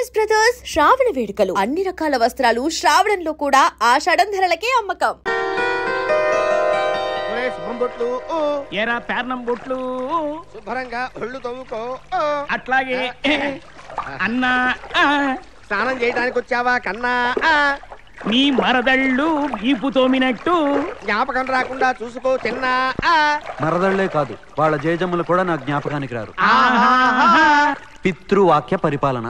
Saris brothers శ్రావణ వేడుకలు అన్ని రకాల వస్త్రాలు శ్రావణంలో కూడా ఆషాఢం ధరలకే అమ్మకం. ఏరా పేర్నం బొట్లు శుభ్రంగా ఒళ్ళు తవ్వుకో. అట్లాగే అన్నా స్నానం చేయడానికి వచ్చావా కన్నా? నీ మరదళ్ళు వీపు తోమినట్టు జ్ఞాపకం రాకుండా చూసుకో చిన్నా. మరదళ్లే కాదు, వాళ్ళ జయజమ్ములు కూడా నా జ్ఞాపకానికి రారు. పితృవాక్య పరిపాలన.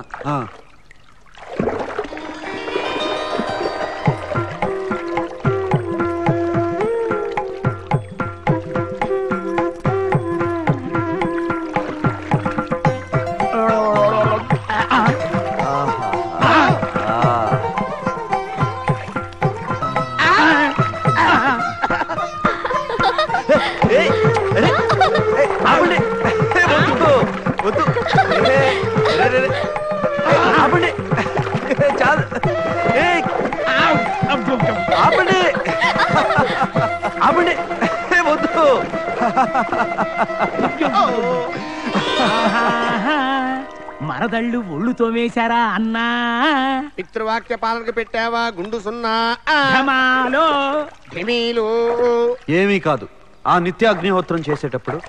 మరదళ్ళు ఒళ్ళు తోమేశారా అన్నా? పితృవాక్య పాలనకు పెట్టావా గుండు సున్నా? ఏమీ కాదు, ఆ నిత్యాగ్నిహోత్రం చేసేటప్పుడు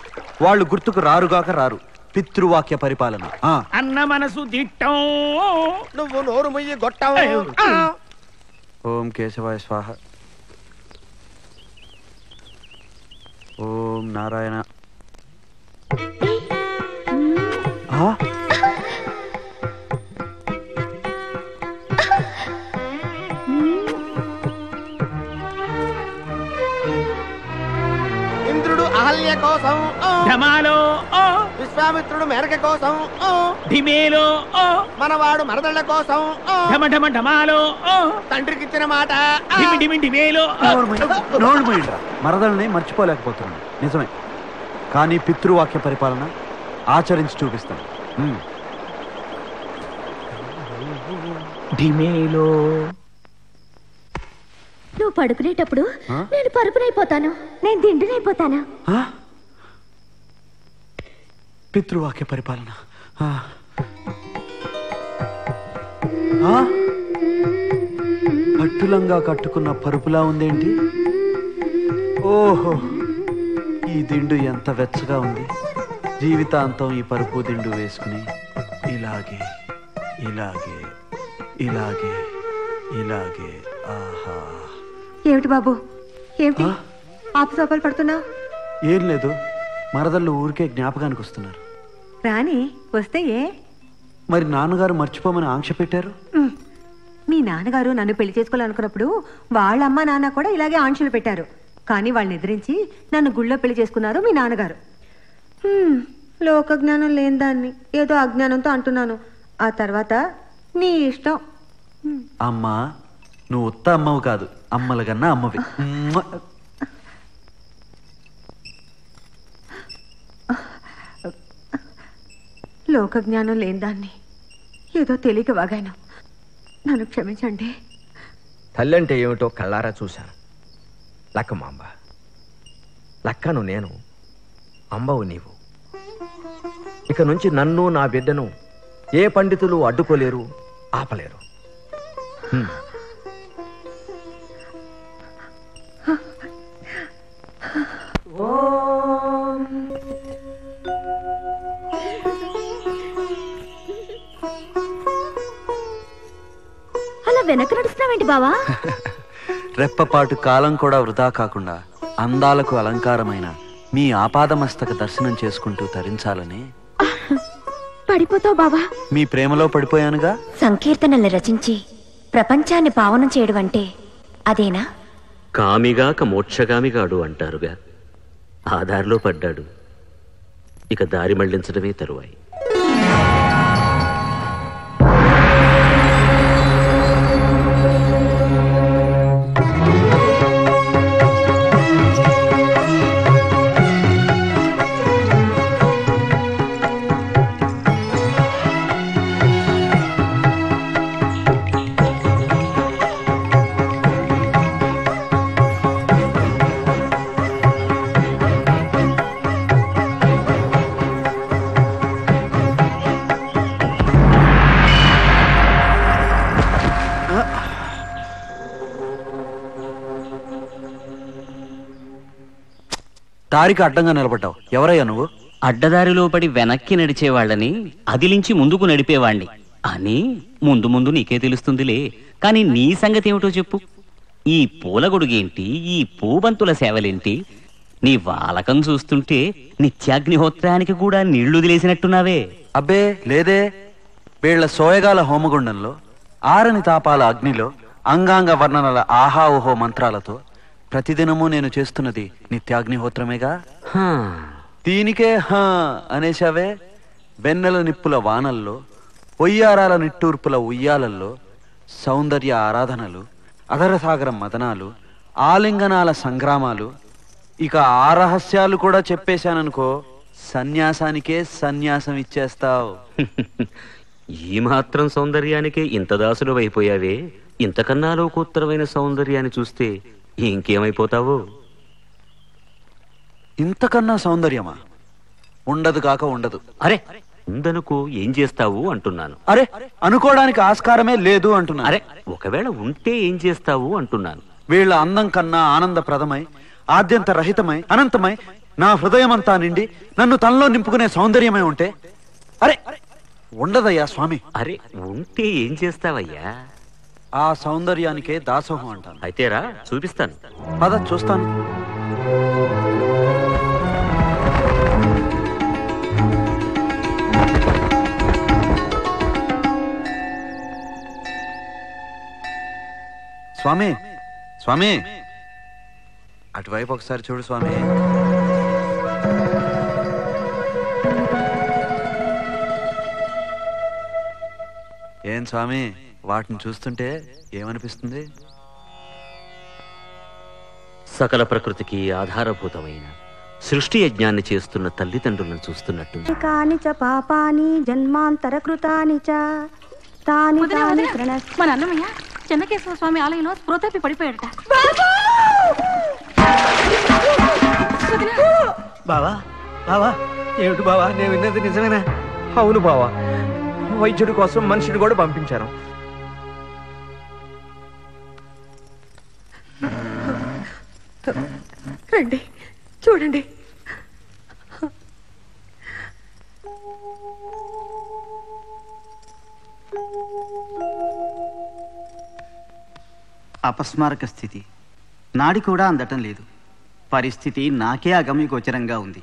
వాళ్ళు గుర్తుకు రారుగాక రారు. పితృవాక్య పరిపాలన. అన్న మనసు దిట్టం, నువ్వు నోరు ముయ్యి గొట్టం. ఓం కేశవాయ స్వాహ. ఓం నారాయణ. ఇంద్రుడు అహల్య కోసం, విశ్వామిత్రుడు మేరక కోసం, మనవాడు మరదళ్ళ కోసం, తండ్రికిచ్చిన మాట. మరదల్ని మర్చిపోలేకపోతున్నాను, నిజమే. కానీ పితృవాక్య పరిపాలన ఆచరించి చూపిస్తాను. నువ్వు పడుకునేటప్పుడు నేను పరుపునైపోతాను, నేను దిండునైపోతాను. పితృవాక్య పరిపాలన. పట్టులంగా కట్టుకున్న పరుపులా ఉందేంటి? ఓహో, ఈ దిండు ఎంత వెచ్చగా ఉంది. జీవితాంతం ఈ పరుపు దిండు వేసుకుని ఇలాగే ఇలాగే ఇలాగే ఇలాగే. ఆహా. ఏమిటి బాబు, ఏమిటి ఆపసోపాలు పడుతున్నావు? ఏం లేదు, మరదళ్ళు ఊరికే జ్ఞాపకానికి వస్తున్నారు. రాని వస్తే ఏ? మరి నాన్నగారు మర్చిపోమని ఆంక్ష పెట్టారు. మీ నాన్నగారు నన్ను పెళ్లి చేసుకోవాలనుకున్నప్పుడు వాళ్ళ అమ్మ నాన్న కూడా ఇలాగే ఆంక్షలు పెట్టారు. కానీ వాళ్ళని ఎదిరించి నన్ను గుళ్ళో పెళ్లి చేసుకున్నారు మీ నాన్నగారు. లోక జ్ఞానం లేని దాన్ని ఏదో అజ్ఞానంతో అంటున్నాను. ఆ తర్వాత నీ ఇష్టం. అమ్మా, నువ్వు ఉత్త అమ్మవు కాదు, అమ్మల కన్నా అమ్మవి. లోక జ్ఞానం లేని దాన్ని ఏదో తెలియక వాగాను, నన్ను క్షమించండి. తల్లంటే ఏమిటో కళ్ళారా చూశాను. లక్కమాంబ, లక్కను నేను, అంబవు నీవు. ఇక నుంచి నన్ను నా బిడ్డను ఏ పండితులు అడ్డుకోలేరు, ఆపలేరు. అలా వెనక నడుస్తున్నావేంటి బావా? రెప్పపాటు కాలం కూడా వృధా కాకుండా అందాలకు అలంకారమైన మీ ఆపాదమస్తక దర్శనం చేసుకుంటూ తరించాలని. పడిపోతావు బావా. మీ ప్రేమలో పడిపోయానుగా. సంకీర్తనలు రచించి ప్రపంచాన్ని పావనం చేయడం అంటే అదేనా? కామిగాక మోక్షగామిగాడు అంటారుగా, ఆ దారిలో పడ్డాడు. ఇక దారి మళ్లించడమే తరువాయి. దారికి అడ్డంగా నిలబడ్డావు. ఎవరయ్యా నువ్వు? అడ్డదారిలో పడి వెనక్కి నడిచేవాళ్ళని అదిలించి ముందుకు నడిపేవాణ్ణి అని ముందు ముందు నీకే తెలుస్తుందిలే. కానీ నీ సంగతి ఏమిటో చెప్పు. ఈ పూలగొడుగేంటి, ఈ పూబంతుల సేవలేంటి? నీ వాలకం చూస్తుంటే నిత్యాగ్నిహోత్రానికి కూడా నీళ్లు వదిలేసినట్టున్నావే. అబ్బే లేదే. వీళ్ల సోయగాల హోమగుండంలో, ఆరని తాపాల అగ్నిలో, అంగాంగ వర్ణనల ఆహా ఓహో మంత్రాలతో ప్రతిదినము నేను చేస్తున్నది నిత్యాగ్నిహోత్రమేగా. దీనికే హా అనేశావే. వెన్నెల నిప్పుల వానల్లో, ఒయ్యారాల నిట్టూర్పుల ఉయ్యాలల్లో సౌందర్య ఆరాధనలు, అధరసాగర మదనాలు, ఆలింగనాల సంగ్రామాలు, ఇక ఆ రహస్యాలు కూడా చెప్పేశాననుకో, సన్యాసానికే సన్యాసం ఇచ్చేస్తావు. ఈ మాత్రం సౌందర్యానికే ఇంత దాసులు అయిపోయావే. ఇంతకన్నా లోకోత్తరమైన సౌందర్యాన్ని చూస్తే ఇంకేమైపోతావు? ఇంతకన్నా సౌందర్యమా? ఉండదు కాక ఉండదు. అరే ఉందనుకో, ఏం చేస్తావు అంటున్నాను. అరే అనుకోవడానికి ఆస్కారమే లేదు అంటున్నా. అరే ఒకవేళ ఉంటే ఏం చేస్తావు అంటున్నాను. వీళ్ళ అందం కన్నా ఆనందప్రదమై, ఆద్యంత రహితమై, అనంతమై, నా హృదయమంతా నిండి నన్ను తనలో నింపుకునే సౌందర్యమై ఉంటే అరే ఉండదయ్యా స్వామి. అరే ఉంటే ఏం చేస్తావయ్యా? ఆ సౌందర్యానికే దాసోహం అంటాను. అయితేరా చూపిస్తాను. పద చూస్తాను. స్వామి, స్వామి, అటువైపు ఒకసారి చూడు స్వామి. ఏం స్వామి, వాటిని చూస్తుంటే ఏమనిపిస్తుంది? సకల ప్రకృతికి ఆధారభూతమైన సృష్టి యజ్ఞాన్ని చేస్తున్న తల్లిదండ్రులను చూస్తున్నట్టు. కాని చ పాపాని జన్మాంతర కృతాని చ తాని తాని మన అన్నమయ్య చెన్నకేశ్వర స్వామి ఆలయంలో స్పృహతప్పి పడిపోయాడట. బావా బావా, ఏమిటి బావా, నేను విన్నది నిజమేనా? అవును బావా, వైద్యుడి కోసం మనిషిని కూడా పంపించాను. రండి చూడండి. అపస్మారక స్థితి. నాడి కూడా అందటం లేదు. పరిస్థితి నాకే అగమ్యగోచరంగా ఉంది.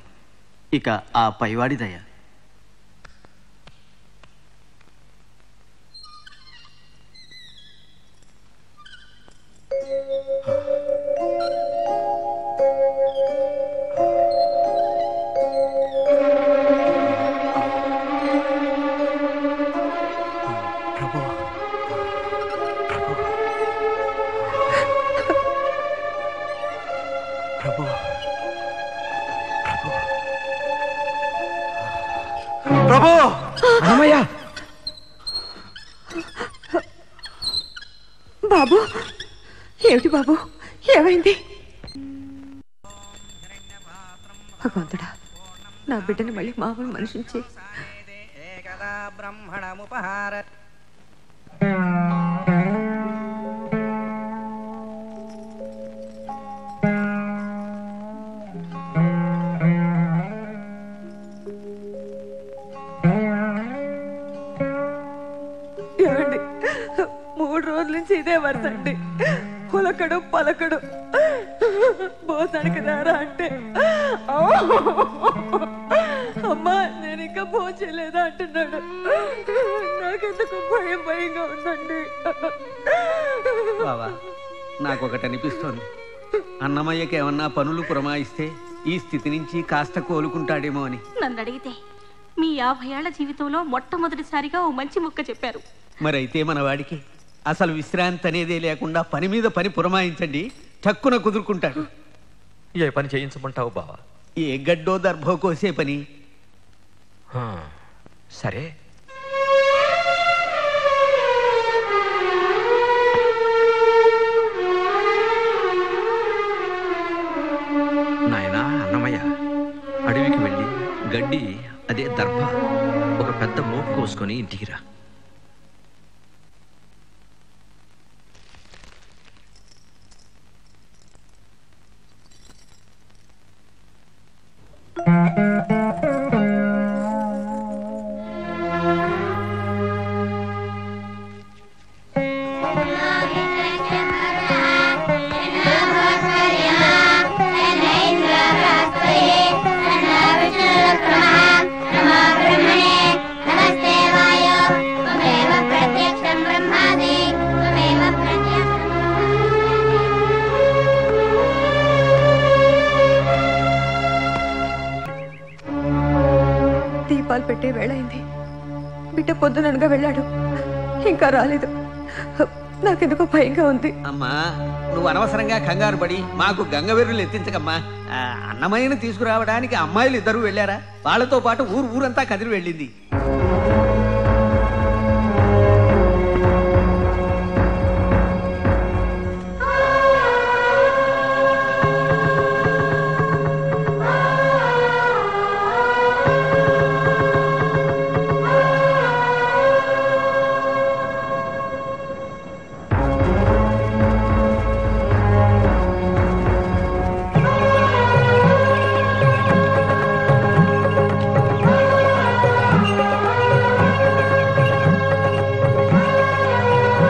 ఇక ఆ పైవాడి దయ. ప్రభు, అన్నమయ్య, బాబు, ఏమిటి బాబు, ఏమైంది? భగవంతుడా, నా బిడ్డని మళ్ళీ మామూలు మనిషిని చేయి. ఏమండి, 3 రోజుల నుంచి ఇదే వరసండి. పులకడు పలకడు. భోజనానికి రారా అంటే అమ్మా నేను ఇంకా భోజలేదా అంటున్నాడు. నాకెందుకు భయం భయంగా ఉందండి. బావా, నాకొకటి అనిపిస్తోంది. అన్నమయ్యకి ఏమన్నా పనులు పురమాయిస్తే ఈ స్థితి నుంచి కాస్త కోలుకుంటాడేమో అని. నన్ను అడిగితే మీ 50 ఏళ్ల జీవితంలో మొట్టమొదటిసారిగా ఓ మంచి ముక్క చెప్పారు. మరైతే మన వాడికి అసలు విశ్రాంతి అనేదే లేకుండా పని మీద పని పురమాయించండి, టక్కున కుదురుకుంటాడు. ఏ పని చేయించమంటావు బావా? ఏ గడ్డో దర్భో కోసే పని. సరే, నాయనా అన్నమయ్య, అడవికి వెళ్ళి గడ్డి, అదే దర్భ, ఒక పెద్ద మోపు కోసుకొని ఇంటికి రా. దీపాలు పెట్టే వేళ అయింది. బిడ్డ పొద్దుననగా వెళ్ళాడు, ఇంకా రాలేదు. నాకెందుకో భయంగా ఉంది. అమ్మా, నువ్వు అనవసరంగా కంగారు పడి మాకు గంగవెర్రులు ఎత్తించకమ్మా. అన్నమయ్యను తీసుకురావడానికి అమ్మాయిలు ఇద్దరు వెళ్ళారా? వాళ్ళతో పాటు ఊరంతా కదిలి వెళ్ళింది.